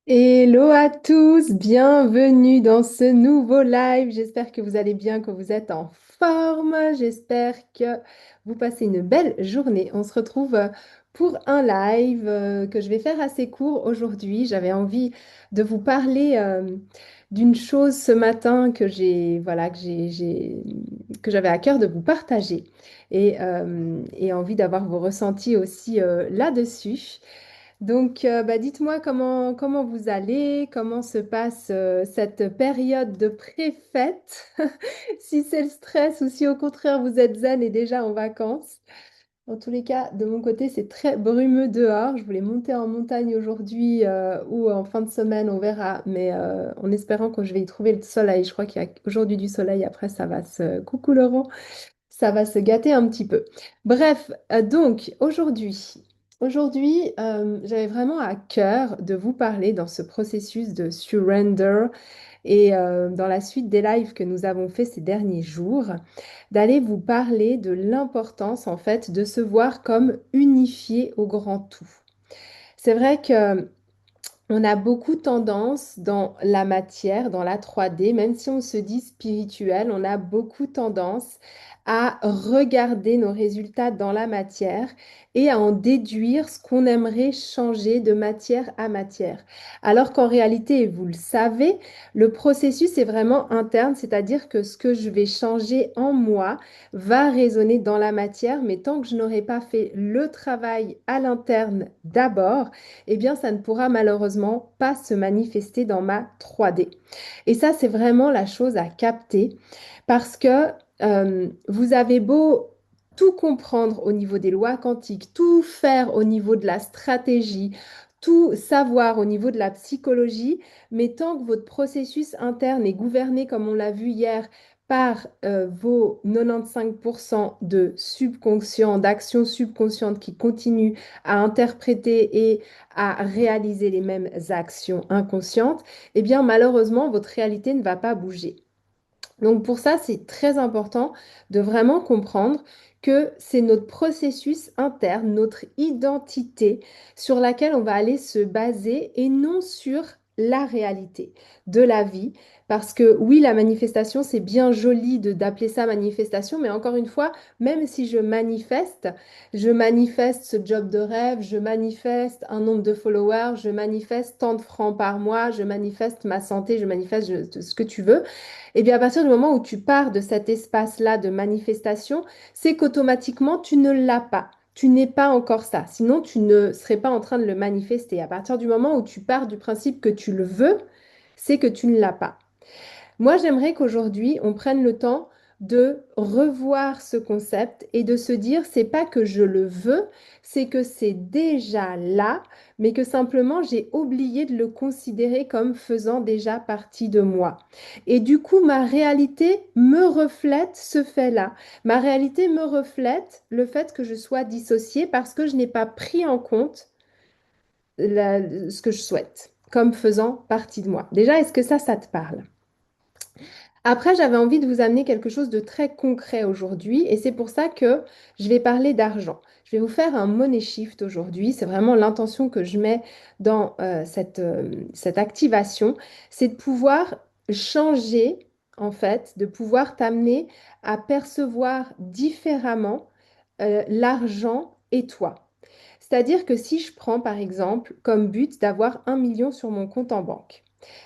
Hello à tous, bienvenue dans ce nouveau live. J'espère que vous allez bien, que vous êtes en forme. J'espère que vous passez une belle journée. On se retrouve pour un live que je vais faire assez court aujourd'hui. J'avais envie de vous parler d'une chose ce matin que j'avais à cœur de vous partager et envie d'avoir vos ressentis aussi là-dessus. Donc, dites-moi comment vous allez, comment se passe cette période de pré-fête, si c'est le stress ou si au contraire vous êtes zen et déjà en vacances. En tous les cas, de mon côté, c'est très brumeux dehors. Je voulais monter en montagne aujourd'hui ou en fin de semaine, on verra, mais en espérant que je vais y trouver le soleil. Je crois qu'il y a aujourd'hui du soleil, après ça va se... Coucou Laurent, ça va se gâter un petit peu. Bref, donc aujourd'hui, j'avais vraiment à cœur de vous parler dans ce processus de surrender et dans la suite des lives que nous avons fait ces derniers jours, d'aller vous parler de l'importance en fait de se voir comme unifié au grand tout. C'est vrai que on a beaucoup tendance dans la matière, dans la 3D, même si on se dit spirituel, on a beaucoup tendance à regarder nos résultats dans la matière et à en déduire ce qu'on aimerait changer de matière à matière. Alors qu'en réalité, vous le savez, le processus est vraiment interne, c'est-à-dire que ce que je vais changer en moi va résonner dans la matière, mais tant que je n'aurai pas fait le travail à l'interne d'abord, eh bien, ça ne pourra malheureusement pas se manifester dans ma 3D. Et ça, c'est vraiment la chose à capter parce que vous avez beau tout comprendre au niveau des lois quantiques, tout faire au niveau de la stratégie, tout savoir au niveau de la psychologie, mais tant que votre processus interne est gouverné, comme on l'a vu hier, par vos 95% de subconscient, d'actions subconscientes qui continuent à interpréter et à réaliser les mêmes actions inconscientes, eh bien malheureusement, votre réalité ne va pas bouger. Donc pour ça, c'est très important de vraiment comprendre que c'est notre processus interne, notre identité sur laquelle on va aller se baser et non sur la réalité de la vie. Parce que oui, la manifestation, c'est bien joli d'appeler ça manifestation, mais encore une fois, même si je manifeste ce job de rêve, je manifeste un nombre de followers, je manifeste tant de francs par mois, je manifeste ma santé, je manifeste ce que tu veux. Et bien, à partir du moment où tu pars de cet espace-là de manifestation, c'est qu'automatiquement, tu ne l'as pas. Tu n'es pas encore ça. Sinon, tu ne serais pas en train de le manifester. À partir du moment où tu pars du principe que tu le veux, c'est que tu ne l'as pas. Moi, j'aimerais qu'aujourd'hui, on prenne le temps de revoir ce concept et de se dire, c'est pas que je le veux, c'est que c'est déjà là, mais que simplement j'ai oublié de le considérer comme faisant déjà partie de moi. Et du coup, ma réalité me reflète ce fait-là. Ma réalité me reflète le fait que je sois dissociée parce que je n'ai pas pris en compte ce que je souhaite comme faisant partie de moi. Déjà, est-ce que ça te parle? Après, j'avais envie de vous amener quelque chose de très concret aujourd'hui et c'est pour ça que je vais parler d'argent. Je vais vous faire un money shift aujourd'hui. C'est vraiment l'intention que je mets dans cette activation. C'est de pouvoir changer, en fait, de pouvoir t'amener à percevoir différemment l'argent et toi. C'est-à-dire que si je prends par exemple comme but d'avoir 1 million sur mon compte en banque,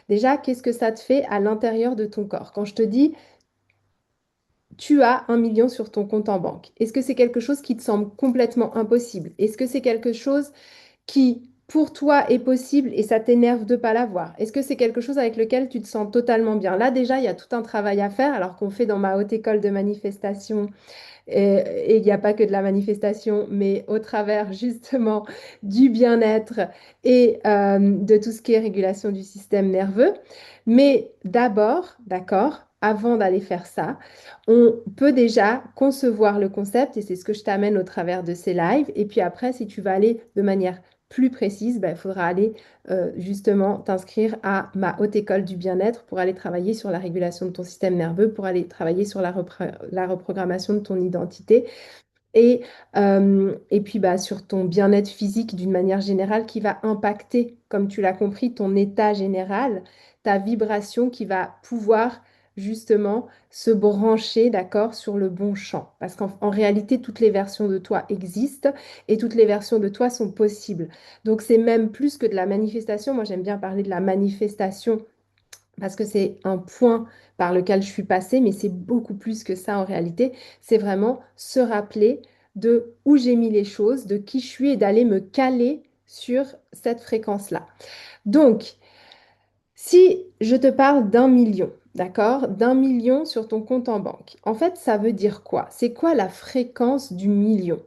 déjà, qu'est-ce que ça te fait à l'intérieur de ton corps? Quand je te dis tu as 1 million sur ton compte en banque, est-ce que c'est quelque chose qui te semble complètement impossible? Est-ce que c'est quelque chose qui, pour toi, est possible et ça t'énerve de ne pas l'avoir? Est-ce que c'est quelque chose avec lequel tu te sens totalement bien? Là, déjà, il y a tout un travail à faire, alors qu'on fait dans ma haute école de manifestation et il n'y a pas que de la manifestation, mais au travers justement du bien-être et de tout ce qui est régulation du système nerveux. Mais d'abord, d'accord, avant d'aller faire ça, on peut déjà concevoir le concept et c'est ce que je t'amène au travers de ces lives. Et puis après, si tu vas aller de manière plus précise, ben, il faudra aller justement t'inscrire à ma haute école du bien-être pour aller travailler sur la régulation de ton système nerveux, pour aller travailler sur la reprogrammation de ton identité Et puis bah, sur ton bien-être physique d'une manière générale qui va impacter, comme tu l'as compris, ton état général, ta vibration qui va pouvoir justement se brancher, d'accord, sur le bon champ. Parce qu'en réalité, toutes les versions de toi existent et toutes les versions de toi sont possibles. Donc c'est même plus que de la manifestation. Moi, j'aime bien parler de la manifestation parce que c'est un point par lequel je suis passée, mais c'est beaucoup plus que ça en réalité. C'est vraiment se rappeler de où j'ai mis les choses, de qui je suis et d'aller me caler sur cette fréquence-là. Donc, si je te parle d'un million, d'accord, d'un million sur ton compte en banque, en fait, ça veut dire quoi? C'est quoi la fréquence du million?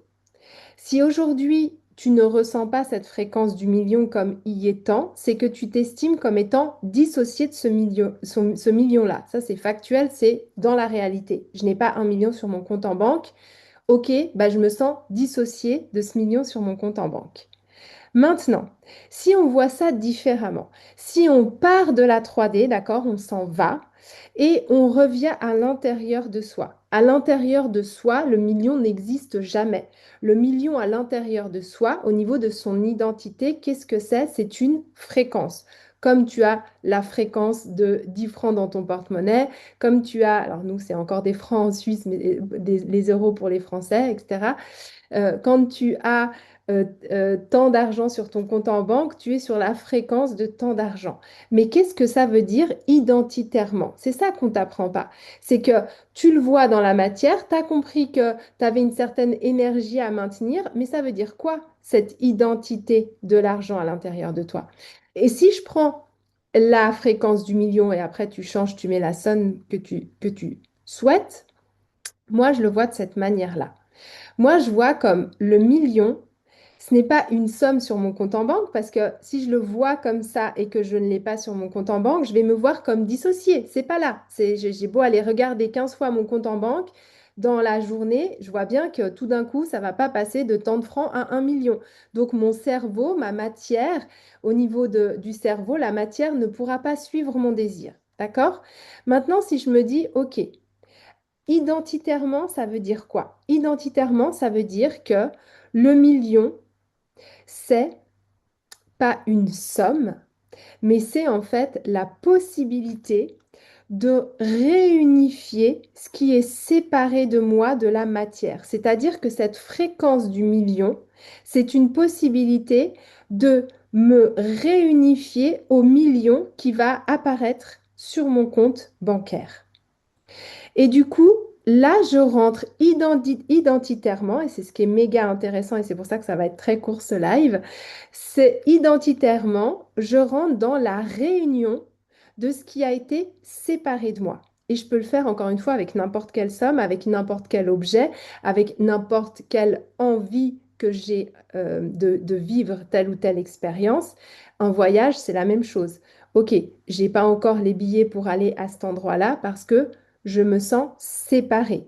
Si aujourd'hui, tu ne ressens pas cette fréquence du million comme y étant, c'est que tu t'estimes comme étant dissocié de ce million-là. Ça, c'est factuel, c'est dans la réalité. Je n'ai pas un million sur mon compte en banque. Ok, bah, je me sens dissocié de ce million sur mon compte en banque. Maintenant, si on voit ça différemment, si on part de la 3D, d'accord, on s'en va et on revient à l'intérieur de soi. À l'intérieur de soi, le million n'existe jamais. Le million à l'intérieur de soi, au niveau de son identité, qu'est-ce que c'est? C'est une fréquence. Comme tu as la fréquence de 10 francs dans ton porte-monnaie, comme tu as, alors nous c'est encore des francs en Suisse, mais les euros pour les Français, etc. Quand tu as tant d'argent sur ton compte en banque, tu es sur la fréquence de tant d'argent. Mais qu'est-ce que ça veut dire identitairement? C'est ça qu'on t'apprend pas. C'est que tu le vois dans la matière, tu as compris que tu avais une certaine énergie à maintenir, mais ça veut dire quoi, cette identité de l'argent à l'intérieur de toi? Et si je prends la fréquence du million et après tu changes, tu mets la somme que tu souhaites, moi je le vois de cette manière-là. Moi, je vois comme le million, ce n'est pas une somme sur mon compte en banque, parce que si je le vois comme ça et que je ne l'ai pas sur mon compte en banque, je vais me voir comme dissocié. C'est pas là. J'ai beau aller regarder 15 fois mon compte en banque. Dans la journée, je vois bien que tout d'un coup, ça va pas passer de tant de francs à un million. Donc, mon cerveau, ma matière, au niveau du cerveau, la matière ne pourra pas suivre mon désir. D'accord? Maintenant, si je me dis, OK, identitairement, ça veut dire quoi? Identitairement, ça veut dire que le million, c'est pas une somme, mais c'est en fait la possibilité de réunifier ce qui est séparé de moi de la matière. C'est-à-dire que cette fréquence du million, c'est une possibilité de me réunifier au million qui va apparaître sur mon compte bancaire. Et du coup, là, je rentre identitairement, et c'est ce qui est méga intéressant, et c'est pour ça que ça va être très court ce live, c'est identitairement, je rentre dans la réunion de ce qui a été séparé de moi. Et je peux le faire encore une fois avec n'importe quelle somme, avec n'importe quel objet, avec n'importe quelle envie que j'ai de vivre telle ou telle expérience. Un voyage, c'est la même chose. Ok, j'ai pas encore les billets pour aller à cet endroit-là parce que je me sens séparée.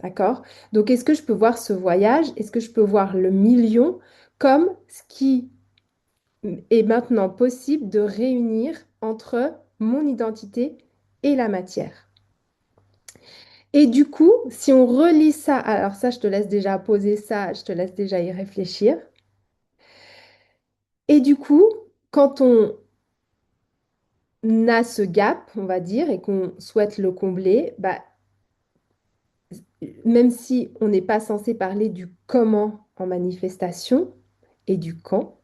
D'accord? Donc, est-ce que je peux voir ce voyage? Est-ce que je peux voir le million comme ce qui est maintenant possible de réunir entre mon identité et la matière? Et du coup, si on relie ça, alors ça, je te laisse déjà poser ça, je te laisse déjà y réfléchir. Et du coup, quand on a ce gap, on va dire, et qu'on souhaite le combler, bah, même si on n'est pas censé parler du comment en manifestation et du quand,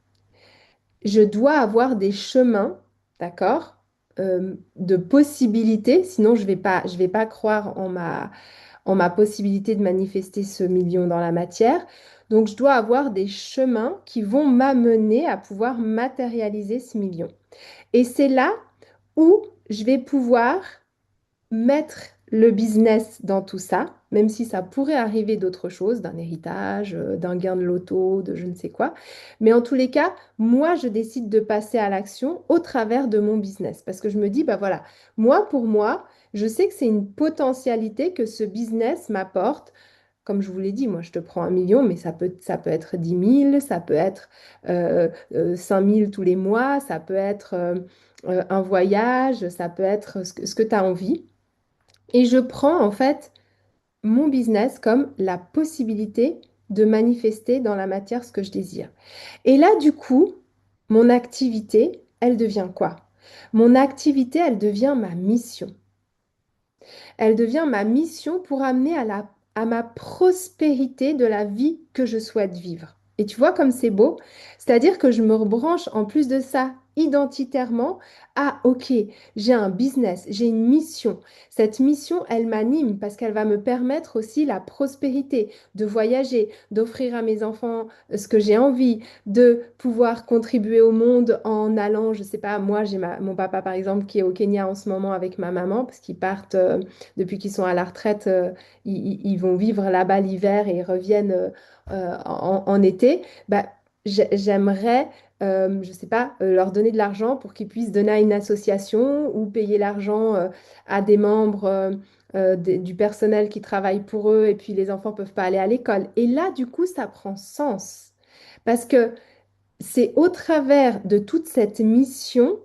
je dois avoir des chemins, d'accord, de possibilités, sinon je vais pas croire en ma possibilité de manifester ce million dans la matière. Donc, je dois avoir des chemins qui vont m'amener à pouvoir matérialiser ce million. Et c'est là où je vais pouvoir mettre le business dans tout ça, même si ça pourrait arriver d'autres choses, d'un héritage, d'un gain de loto, de je ne sais quoi. Mais en tous les cas, moi, je décide de passer à l'action au travers de mon business. Parce que je me dis, bah voilà, moi, pour moi, je sais que c'est une potentialité que ce business m'apporte. Comme je vous l'ai dit, moi, je te prends un million, mais ça peut être 10 000, ça peut être 5 000 tous les mois, ça peut être un voyage, ça peut être ce que tu as envie. Et je prends en fait mon business comme la possibilité de manifester dans la matière ce que je désire. Et là, du coup, mon activité, elle devient quoi? Mon activité, elle devient ma mission. Elle devient ma mission pour amener à ma prospérité de la vie que je souhaite vivre. Et tu vois comme c'est beau, c'est-à-dire que je me rebranche en plus de ça identitairement à, ok, j'ai un business, j'ai une mission. Cette mission, elle m'anime parce qu'elle va me permettre aussi la prospérité, de voyager, d'offrir à mes enfants ce que j'ai envie, de pouvoir contribuer au monde en allant, je sais pas, moi j'ai mon papa par exemple qui est au Kenya en ce moment avec ma maman parce qu'ils partent depuis qu'ils sont à la retraite, ils vont vivre là-bas l'hiver et ils reviennent en été, bah, j'aimerais, je ne sais pas, leur donner de l'argent pour qu'ils puissent donner à une association ou payer l'argent à des membres du personnel qui travaille pour eux et puis les enfants ne peuvent pas aller à l'école. Et là, du coup, ça prend sens parce que c'est au travers de toute cette mission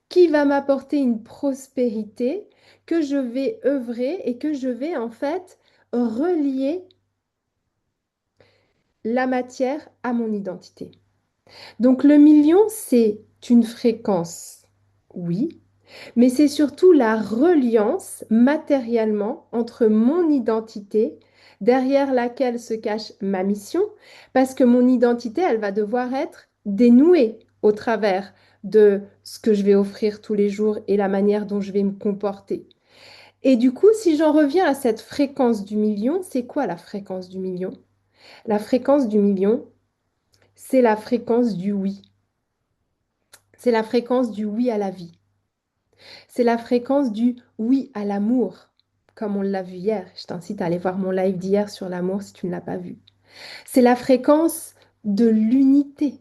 qui va m'apporter une prospérité que je vais œuvrer et que je vais en fait relier la matière à mon identité. Donc le million, c'est une fréquence, oui, mais c'est surtout la reliance matériellement entre mon identité, derrière laquelle se cache ma mission, parce que mon identité, elle va devoir être dénouée au travers de ce que je vais offrir tous les jours et la manière dont je vais me comporter. Et du coup, si j'en reviens à cette fréquence du million, c'est quoi la fréquence du million? La fréquence du million, c'est la fréquence du oui. C'est la fréquence du oui à la vie. C'est la fréquence du oui à l'amour, comme on l'a vu hier. Je t'incite à aller voir mon live d'hier sur l'amour si tu ne l'as pas vu. C'est la fréquence de l'unité,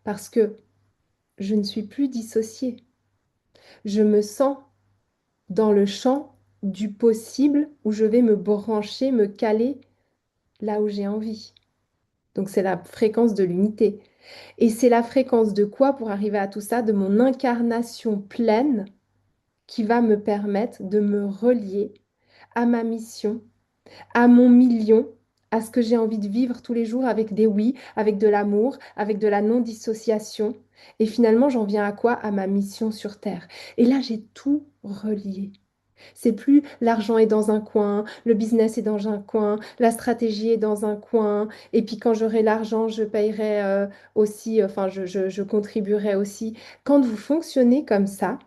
parce que je ne suis plus dissociée. Je me sens dans le champ du possible où je vais me brancher, me caler là où j'ai envie. Donc c'est la fréquence de l'unité. Et c'est la fréquence de quoi pour arriver à tout ça? De mon incarnation pleine qui va me permettre de me relier à ma mission, à mon million, à ce que j'ai envie de vivre tous les jours avec des oui, avec de l'amour, avec de la non-dissociation. Et finalement, j'en viens à quoi? À ma mission sur Terre. Et là, j'ai tout relié. C'est plus l'argent est dans un coin, le business est dans un coin, la stratégie est dans un coin, et puis quand j'aurai l'argent, je payerai aussi, enfin, je contribuerai aussi. Quand vous fonctionnez comme ça,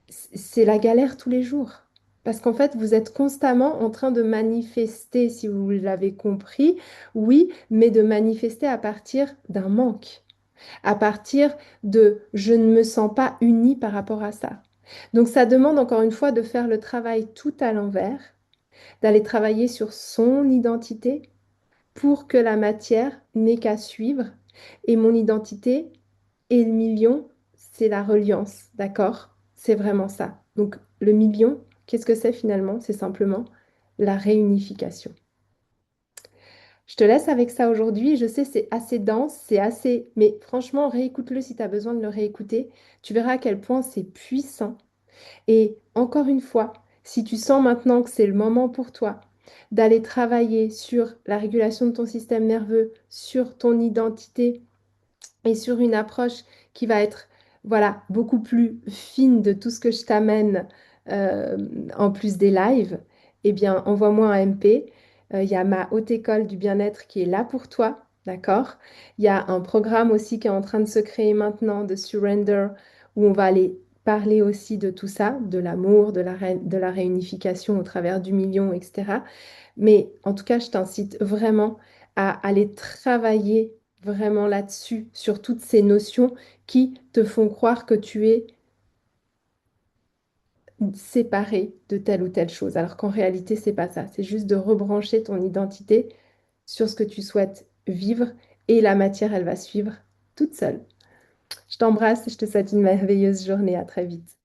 c'est la galère tous les jours. Parce qu'en fait, vous êtes constamment en train de manifester, si vous l'avez compris, oui, mais de manifester à partir d'un manque, à partir de je ne me sens pas unie par rapport à ça. Donc ça demande encore une fois de faire le travail tout à l'envers, d'aller travailler sur son identité pour que la matière n'ait qu'à suivre. Et mon identité et le million, c'est la reliance, d'accord? C'est vraiment ça. Donc le million, qu'est-ce que c'est finalement? C'est simplement la réunification. Je te laisse avec ça aujourd'hui. Je sais, c'est assez dense, c'est assez... Mais franchement, réécoute-le si tu as besoin de le réécouter. Tu verras à quel point c'est puissant. Et encore une fois, si tu sens maintenant que c'est le moment pour toi d'aller travailler sur la régulation de ton système nerveux, sur ton identité, et sur une approche qui va être voilà, beaucoup plus fine de tout ce que je t'amène euh, en plus des lives, eh bien, envoie-moi un MP. Il y a ma haute école du bien-être qui est là pour toi, d'accord? Il y a un programme aussi qui est en train de se créer maintenant de Surrender, où on va aller parler aussi de tout ça, de l'amour, de la réunification au travers du million, etc. Mais en tout cas, je t'incite vraiment à aller travailler vraiment là-dessus, sur toutes ces notions qui te font croire que tu es séparé de telle ou telle chose, alors qu'en réalité, c'est pas ça. C'est juste de rebrancher ton identité sur ce que tu souhaites vivre et la matière, elle va suivre toute seule. Je t'embrasse et je te souhaite une merveilleuse journée. À très vite.